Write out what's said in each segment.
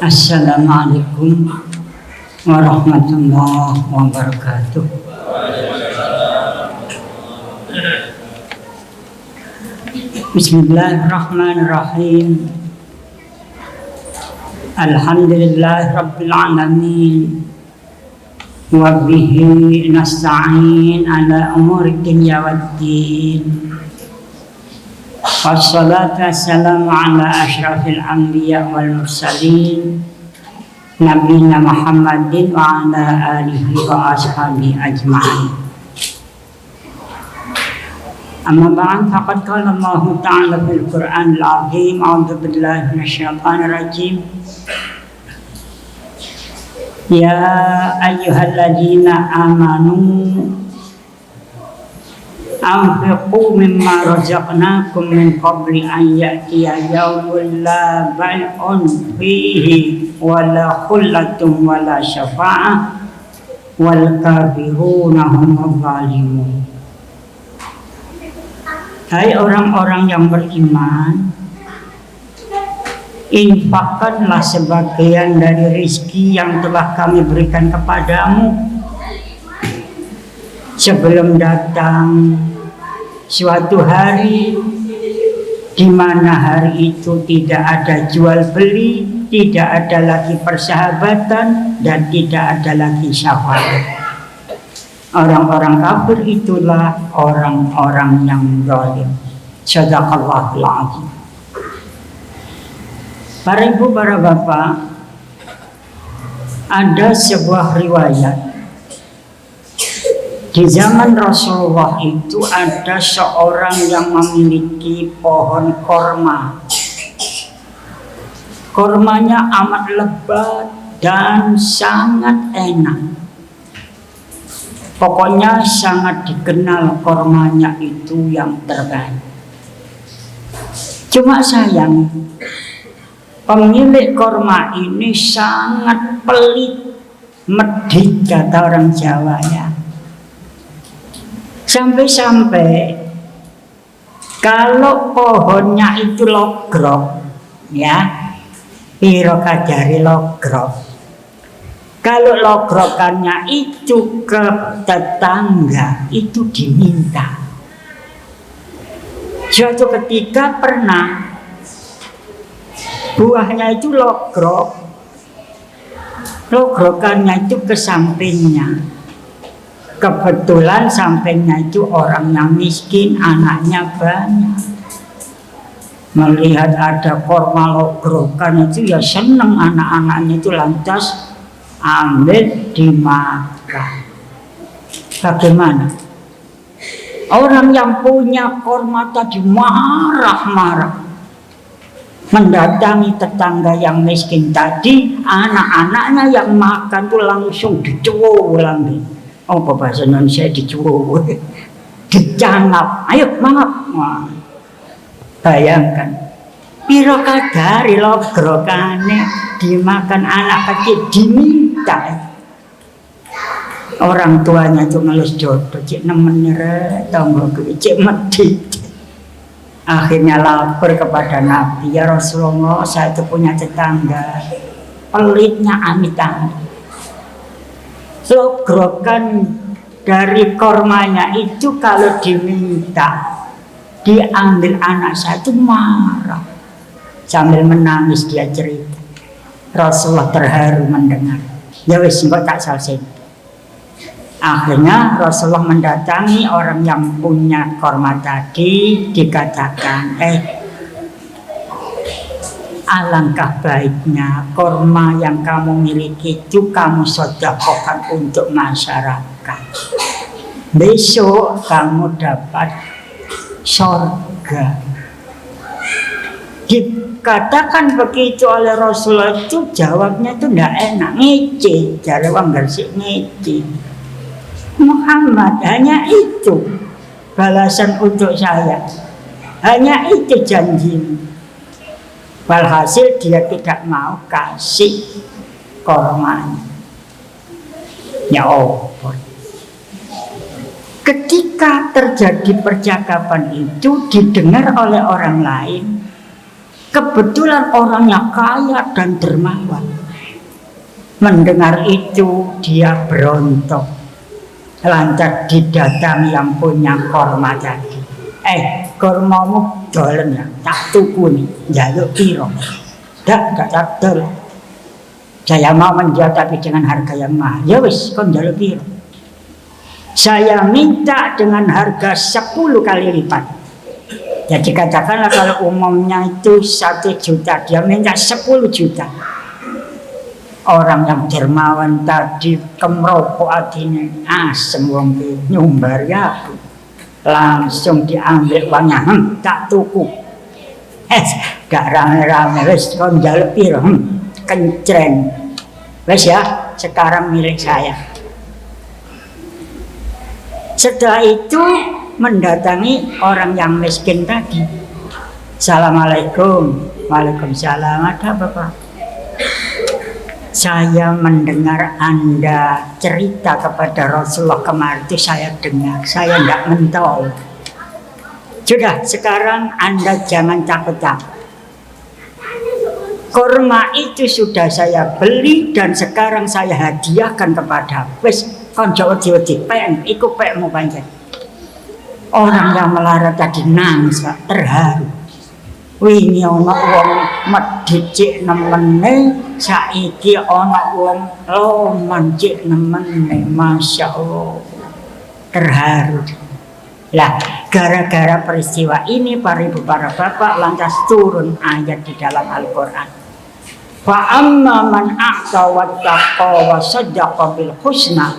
Assalamualaikum warahmatullahi wabarakatuh. Bismillahirrahmanirrahim. Alhamdulillahi rabbil alamin. Wa bihi nasta'in ala umuri dunya waddin. Wassalatu wassalamu ala asyrafil anbiya wal mursalin nabiyina Muhammadin wa ala alihi wa ashabihi ajma'in. Amma ba'd, faqad qala Allah ta'ala fil Qur'anil 'azim, a'udzu billahi minasyaitonir rajim. Ya ayyuhalladzina amanu anfiqu mimma razaqnakum min qabli an ya'tiya yawmun la bay'un fihi wala khullatun wala syafa'ah wal kafiruna humuz zalimun. Hai orang-orang yang beriman, infakkanlah sebagian dari rizki yang telah kami berikan kepadamu sebelum datang suatu hari di mana hari itu tidak ada jual beli, tidak ada lagi persahabatan, dan tidak ada lagi syafaat. Orang-orang kafir itulah orang-orang yang zalim. Shadaqallahul azim. Para ibu, para bapak, ada sebuah riwayat. Di zaman Rasulullah itu ada seorang yang memiliki pohon korma. Kormanya amat lebat dan sangat enak. Pokoknya sangat dikenal kormanya itu yang terbaik. Cuma sayang, pemilik korma ini sangat pelit, medit kata orang Jawa ya. Sampai-sampai kalau pohonnya itu logrok, ya, piro kadari logrok. Kalau logrokannya itu ke tetangga, itu diminta. Suatu ketika pernah buahnya itu logrok, logrokannya itu ke sampingnya. Kebetulan sampingnya itu orang yang miskin, anaknya banyak. Melihat ada korma logrokan itu ya seneng, anak-anaknya itu lantas ambil dimakan. Bagaimana? Orang yang punya korma tadi marah-marah, mendatangi tetangga yang miskin tadi, anak-anaknya yang makan tuh langsung dicuwo lagi. Oh, bahasa Indonesia dicuwo, dicangap. Ayo mangap. Wah, bayangkan, piro kadari logrokane dimakan anak kecil diminta. Orang tuanya tuh ngelus jodoh, cik nemen nyeret, tonggo cik medit. Akhirnya lapor kepada Nabi, ya Rasulullah, saya itu punya tetangga pelitnya amit-amit. Logrokan dari kormanya itu kalau diminta diambil anak saya itu marah. Sambil menangis dia cerita. Rasulullah terharu mendengar. Ya wis, kok tak selesai. Akhirnya Rasulullah mendatangi orang yang punya korma tadi, dikatakan, alangkah baiknya korma yang kamu miliki itu kamu sedekahkan untuk masyarakat. Besok kamu dapat surga. Dikatakan begitu oleh Rasulullah itu, jawabnya itu tidak enak, ngece, jare wong gresik ngece. Muhammad, hanya itu balasan untuk saya, hanya itu janjimu. Walhasil dia tidak mau kasih kormanya. Ya Allah. Ketika terjadi percakapan itu didengar oleh orang lain, kebetulan orangnya kaya dan dermawan. Mendengar itu dia berontok, lantas didatangi yang punya korma tadi. Kormamu dolen ya, tak tuku nih, jaluk piro. Gak tak. Saya mau menjual tapi dengan harga yang mahal. Ya wis, kon jaluk piro. Saya minta dengan harga 10 kali lipat. Jadi katakanlah kalau umumnya itu 1 juta, dia minta 10 juta. Orang yang dermawan tadi kemropok hatinya, asem wong nyumbar ya. Langsung diambil uangnya, tak tuku. Gak rame-rame, wes kon njaluk piro, kencreng. Wes ya, sekarang milik saya. Setelah itu mendatangi orang yang miskin tadi. Assalamualaikum. Waalaikumsalam. Ada apa Pak? Saya mendengar Anda cerita kepada Rasulullah kemarin itu, saya dengar, saya tidak mentol. Sudah, sekarang Anda jangan takut-takut. Kurma itu sudah saya beli dan sekarang saya hadiahkan kepada wes konco wedi-wedi, pengen ikut pengenmu panjang. Orang yang melarat tadi nangis Pak, terharu. Wingi ana wong medhit cek nemene, saiki ana wong loman cek nemene, Masya Allah. Terharu. Lah, gara-gara peristiwa ini para ibu para bapak lantas turun ayat di dalam Al-Qur'an. Fa amma man a'ta wattaqa wa saddaqa bil husna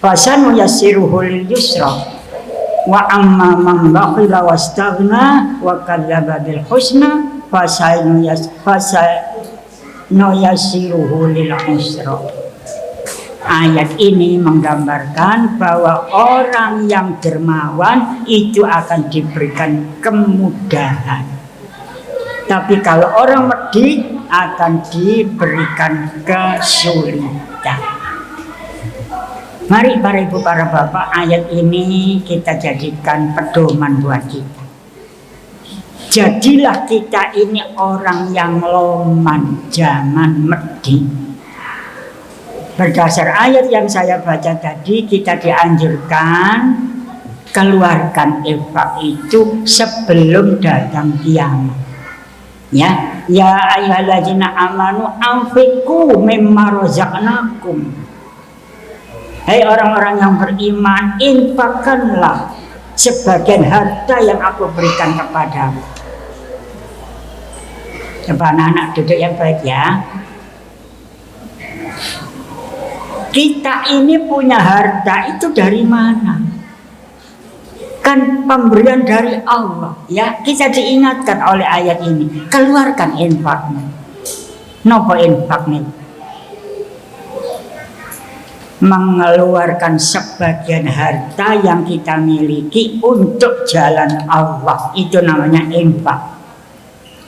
fasanu yassiruhu lil yusra. Wa amma man bakhila wastaghna wa kadzdzaba bil husna fasaynu yassiruhu lil usra. Ayat ini menggambarkan bahwa orang yang dermawan itu akan diberikan kemudahan. Tapi kalau orang medhit akan diberikan kesulitan. Mari para ibu para bapak, ayat ini kita jadikan pedoman buat kita. Jadilah kita ini orang yang loman, jangan medhit. Berdasar ayat yang saya baca tadi, kita dianjurkan keluarkan infak itu sebelum datang kiamat. Ya ayyuhalladzina amanu anfiqu mimma razaqnakum. Hai orang-orang yang beriman, infakkanlah sebagian harta yang aku berikan kepadamu. Coba anak-anak duduk yang baik ya. Kita ini punya harta itu dari mana? Kan pemberian dari Allah ya. Kita diingatkan oleh ayat ini, keluarkan infaknya. Nopo infaknya? Mengeluarkan sebagian harta yang kita miliki untuk jalan Allah, itu namanya infak.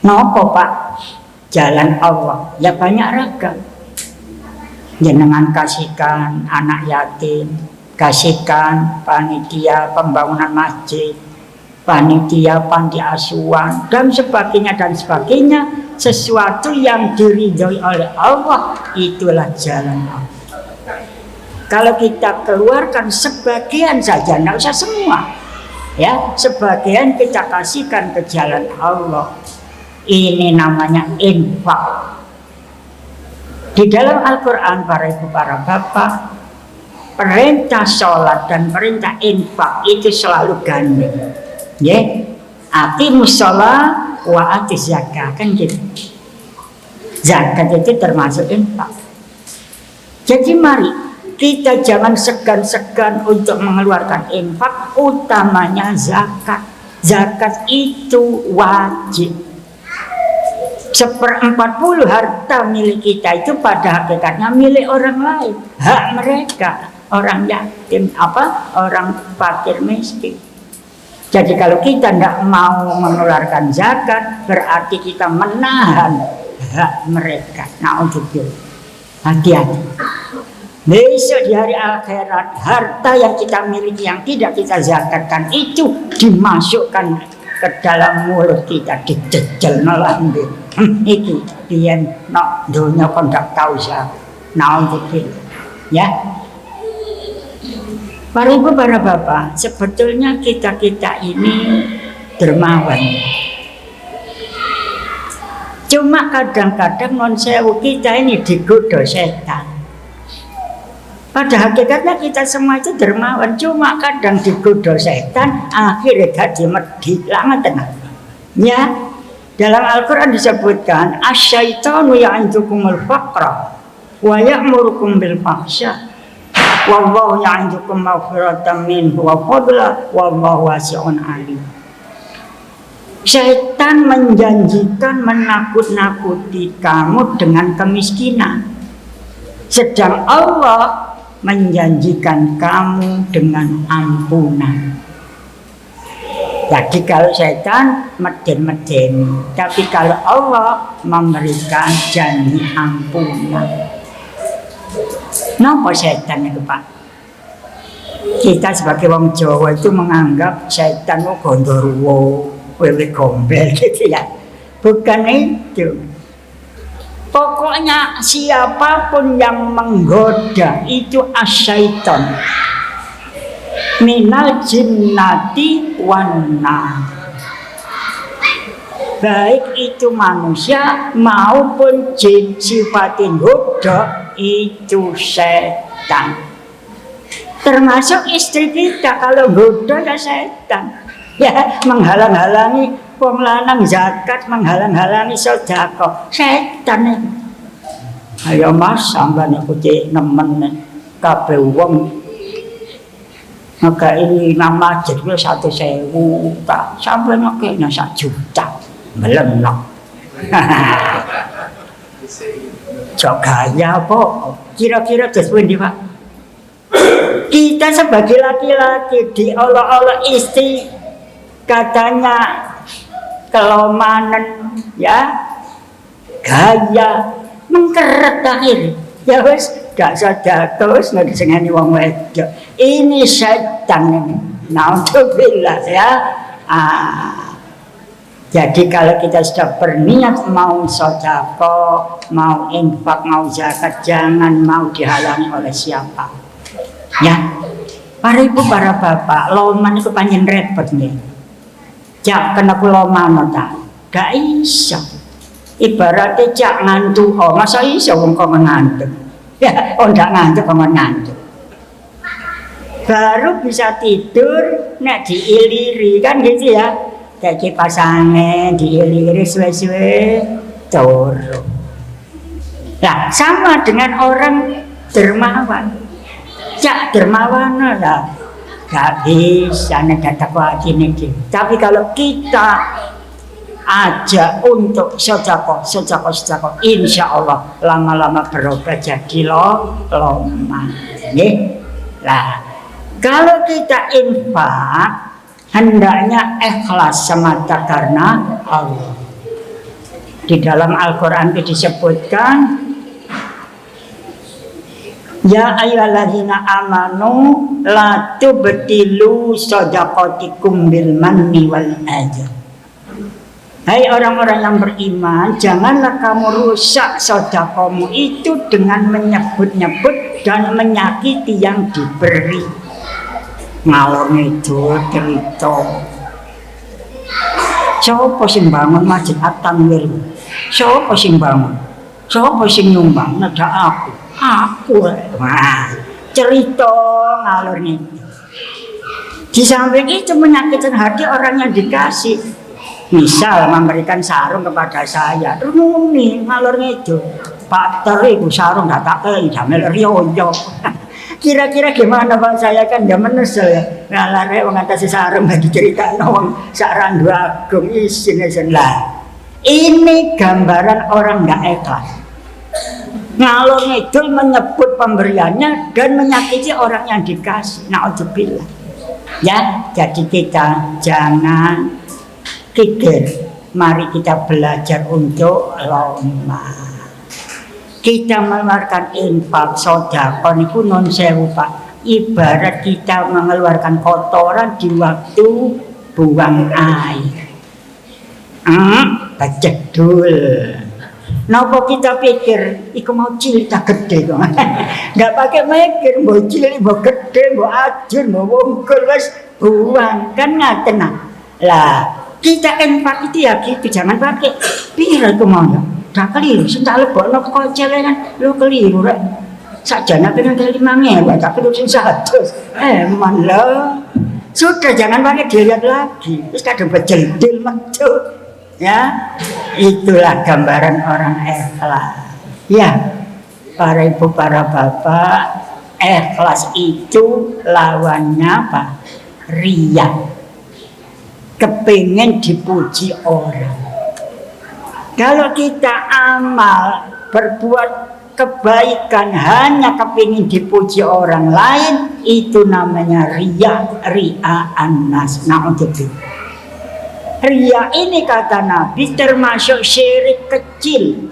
Nopo Pak? Jalan Allah ya banyak ragam. Jenengan kasihkan anak yatim, kasihkan panitia pembangunan masjid, panitia panti asuhan dan sebagainya, sesuatu yang diridhoi oleh Allah, itulah jalan Allah. Kalau kita keluarkan sebagian saja, tidak usah semua ya, sebagian kita kasihkan ke jalan Allah, ini namanya infak. Di dalam Al-Quran para ibu para bapak, perintah sholat dan perintah infak itu selalu gandeng ya. Aqimus sholat wa atiz zakat, kan gitu. Zakat itu termasuk infak. Jadi mari kita jangan segan-segan untuk mengeluarkan infak, utamanya zakat. Zakat itu wajib. 1/40 harta milik kita itu pada hakikatnya milik orang lain, hak mereka, orang yatim, orang fakir miskin. Jadi kalau kita tidak mau mengeluarkan zakat, berarti kita menahan hak mereka. Na'udzubillah. Hati-hati. Besok di hari akhirat, harta yang kita miliki yang tidak kita zakatkan itu dimasukkan ke dalam mulut kita, dijejel nolambir. Iki biyen nak dunia kon ndak tahu siapa. Naudzubillah. Ya. Para ibu, para bapak, sebetulnya kita ini dermawan. Cuma kadang-kadang non sewu kita ini digoda setan. Pada hakikatnya kita semua itu dermawan, cuma kadang digoda setan, akhirnya jadi medhit lama tenang. Ya, dalam Al-Quran disebutkan, asyaitanu ya'idukumul faqra wa ya'murukum bil fahsya. Wallahu ya'idukum maghfiratan minhu wa fadla wallahu wasi'un alim. Syaitan menjanjikan menakut-nakuti kamu dengan kemiskinan, sedang Allah menjanjikan kamu dengan ampunan. Jadi kalau syaitan medin-medin, tapi kalau Allah memberikan janji ampunan. Napa setan itu Pak? Kita sebagai wong Jawa itu menganggap setan itu gondoruwo, wewe gombel gitu ya. Bukan itu. Pokoknya siapapun yang menggoda itu asyaiton minal jinnati wan nas. Baik itu manusia maupun jin, sifatin goda itu setan. Termasuk istri kita kalau goda ya setan. Ya, menghalang-halangi wong lanang zakat, menghalang-halangi sedekah, setan itu. Ayo Mas, sampeyan ikuti nemen kabeh wong maka ini nama masjid 1.000 tak sampai ngekenya 1 juta melenok. Cok gaya apa? Kira-kira sesuai di Pak. Kita sebagai laki-laki diolok-olok istri katanya kelomanan ya, gaya mengkeret akhir. Ya wes gak sadar terus nggak disengani wong wedok. Ini setan ini. Naudzubillah ya. Jadi kalau kita sudah berniat mau sedekah, mau infak, mau zakat, jangan mau dihalangi oleh siapa. Ya, para ibu, para bapak, loman itu panjang repot nih. Jak kena loman tak, gak iso. Ibaratnya jak ngantuk, oh masa iso wong kok ngantuk. Ya, oh ndak ngantuk kok ngantuk. Baru bisa tidur, nek diiliri kan gitu ya. Kayak pasangan diiliri suwe-suwe turu. Nah, sama dengan orang dermawan. Cak dermawan lah, gak bisa negara kuat ini. Tapi kalau kita ajak untuk sedekah, insya Allah lama-lama berubah jadi loma. Lah, kalau kita infak hendaknya ikhlas semata karena Allah. Di dalam Al-Quran itu disebutkan, ya ayyuhalladzina amanu la tubtilu shadaqatikum bil manni wal adha. Hai orang-orang yang beriman, janganlah kamu rusak sedekahmu itu dengan menyebut-nyebut dan menyakiti yang diberi. Ngalor itu cerita siapa sing bangun masjid At-Tanwir, siapa sing bangun, siapa sing nyumbang, nada aku wah cerita ngalor itu. Di samping itu menyakitkan hati orang yang dikasih. Misal memberikan sarung kepada saya, terus muni ngalor itu, Pak Teriku sarung gak tak jamel riyo. Kira-kira gimana Pak, saya kan gak menesel ya ngalare mengatasi sarung bagi cerita wong sarandu agung isin lah. Ini gambaran orang gak ikhlas. Ngalor ngidul menyebut pemberiannya dan menyakiti orang yang dikasih. Naudzubillah. Ya, jadi kita jangan kikir. Mari kita belajar untuk lomba. Kita mengeluarkan infak, sedekah niku non sewu Pak. Ibarat kita mengeluarkan kotoran di waktu buang air. Bacedul. Napa kita pikir iku mau cilik tak gede kok. Enggak pakai mikir mbok cilik mbok gede mbok ajur mbok wungkul wis buang kan ngaten. Lah kita empat itu ya gitu, jangan pakai pira iku mau ya. Dak keliru sing tak lebokno kok celengan lho keliru rek. Sakjane pengen 5.000 tapi lu sing 100. Man lho. Sudah jangan pakai dilihat lagi. Terus kadang bejeldil metu. Ya, itulah gambaran orang ikhlas. Ya, para ibu, para bapak, ikhlas itu lawannya apa? Riya. Kepingin dipuji orang. Kalau kita amal berbuat kebaikan hanya kepingin dipuji orang lain, itu namanya riya, ria'an nas. Na'udzubillah. Riya ini kata Nabi termasuk syirik kecil,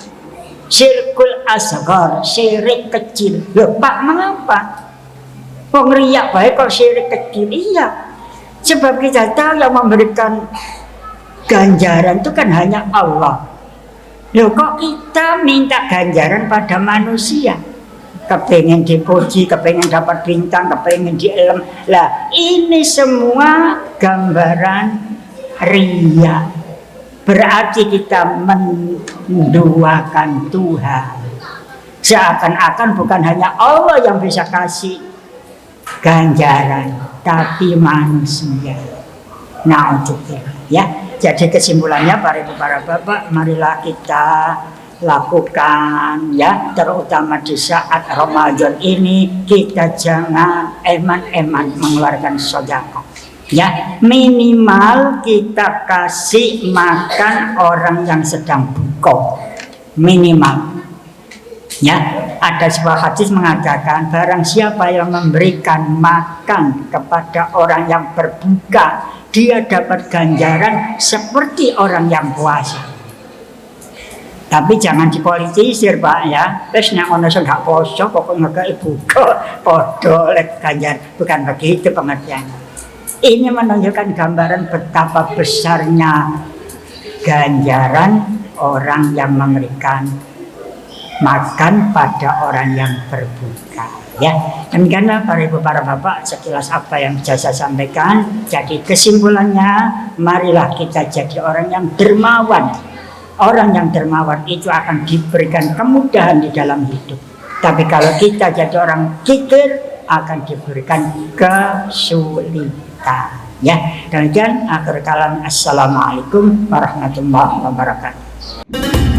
syirkul asghar, syirik kecil. Loh Pak, mengapa? Riya baik kok syirik kecil? Iya, sebab kita tahu yang memberikan ganjaran itu kan hanya Allah. Loh kok kita minta ganjaran pada manusia? Kepengen dipuji, kepengen dapat bintang, kepengen dielem. Lah ini semua gambaran riya. Berarti kita menduakan Tuhan. Seakan-akan bukan hanya Allah yang bisa kasih ganjaran, tapi manusia. Na'udzubillah. Ya, jadi kesimpulannya para ibu, para bapak, marilah kita lakukan ya, terutama di saat Ramadan ini kita jangan eman-eman mengeluarkan sedekah. Ya, minimal kita kasih makan orang yang sedang buka. Minimal. Ya, ada sebuah hadis mengatakan barang siapa yang memberikan makan kepada orang yang berbuka, dia dapat ganjaran seperti orang yang puasa. Tapi jangan dipolitisir Pak ya. Terus nek ono sing gak poso pokoknya gak buka padha lek ganjar. Bukan begitu pengertiannya. Ini menunjukkan gambaran betapa besarnya ganjaran orang yang memberikan makan pada orang yang berbuka. Ya, demikianlah para ibu, para bapak, sekilas apa yang bisa saya sampaikan. Jadi kesimpulannya, marilah kita jadi orang yang dermawan. Orang yang dermawan itu akan diberikan kemudahan di dalam hidup. Tapi kalau kita jadi orang kikir, akan diberikan kesulitan. Ya, demikian akhir kalam. Assalamualaikum warahmatullahi wabarakatuh.